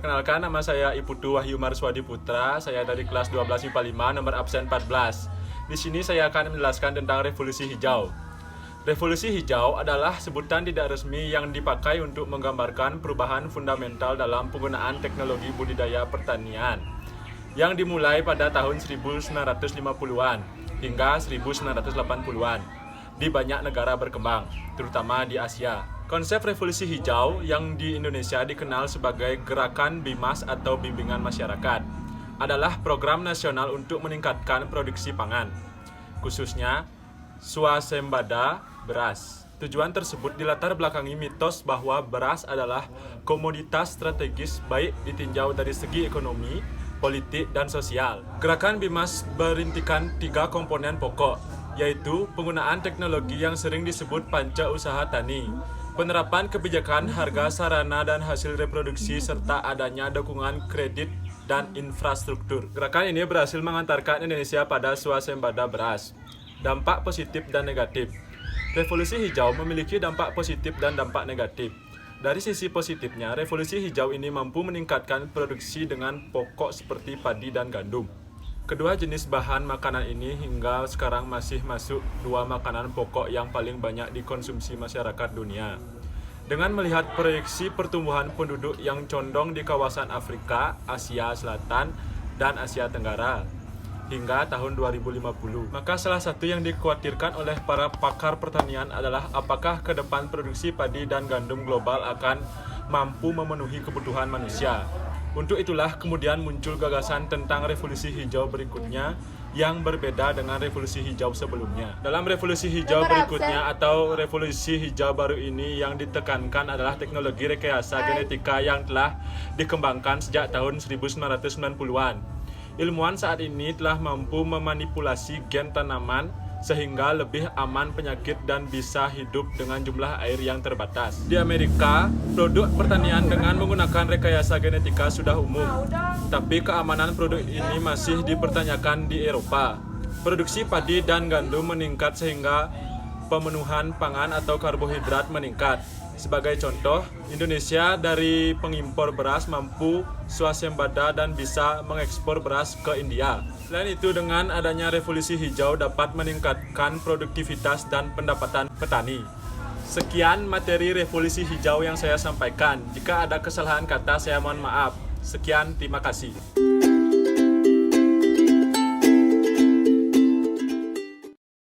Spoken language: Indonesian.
Perkenalkan, nama saya Iputu Wahyu Marswadi Putra. Saya dari kelas 12 IPA 5, nomor absen 14. Di sini saya akan menjelaskan tentang revolusi hijau. Revolusi hijau adalah sebutan tidak resmi yang dipakai untuk menggambarkan perubahan fundamental dalam penggunaan teknologi budidaya pertanian yang dimulai pada tahun 1950-an hingga 1980-an di banyak negara berkembang, terutama di Asia. Konsep revolusi hijau yang di Indonesia dikenal sebagai Gerakan BIMAS atau Bimbingan Masyarakat adalah program nasional untuk meningkatkan produksi pangan, khususnya swasembada beras. Tujuan tersebut dilatar belakangi mitos bahwa beras adalah komoditas strategis baik ditinjau dari segi ekonomi, politik, dan sosial. Gerakan BIMAS berintikan 3 komponen pokok, yaitu penggunaan teknologi yang sering disebut panca usaha tani, penerapan kebijakan harga sarana dan hasil reproduksi, serta adanya dukungan kredit dan infrastruktur. Gerakan ini berhasil mengantarkan Indonesia pada swasembada beras. Dampak positif dan negatif. Revolusi hijau memiliki dampak positif dan dampak negatif. Dari sisi positifnya, revolusi hijau ini mampu meningkatkan produksi dengan pokok seperti padi dan gandum. Kedua jenis bahan makanan ini hingga sekarang masih masuk 2 makanan pokok yang paling banyak dikonsumsi masyarakat dunia. Dengan melihat proyeksi pertumbuhan penduduk yang condong di kawasan Afrika, Asia Selatan, dan Asia Tenggara hingga tahun 2050, maka salah satu yang dikhawatirkan oleh para pakar pertanian adalah apakah ke depan produksi padi dan gandum global akan mampu memenuhi kebutuhan manusia. Untuk itulah kemudian muncul gagasan tentang revolusi hijau berikutnya yang berbeda dengan revolusi hijau sebelumnya. Dalam revolusi hijau berikutnya atau revolusi hijau baru ini yang ditekankan adalah teknologi rekayasa genetika yang telah dikembangkan sejak tahun 1990-an. Ilmuwan saat ini telah mampu memanipulasi gen tanaman sehingga lebih aman penyakit dan bisa hidup dengan jumlah air yang terbatas. Di Amerika, produk pertanian dengan menggunakan rekayasa genetika sudah umum, tapi keamanan produk ini masih dipertanyakan di Eropa. Produksi padi dan gandum meningkat sehingga pemenuhan pangan atau karbohidrat meningkat. Sebagai contoh, Indonesia dari pengimpor beras mampu swasembada dan bisa mengekspor beras ke India. Selain itu, dengan adanya revolusi hijau dapat meningkatkan produktivitas dan pendapatan petani. Sekian materi revolusi hijau yang saya sampaikan. Jika ada kesalahan kata, saya mohon maaf. Sekian, terima kasih.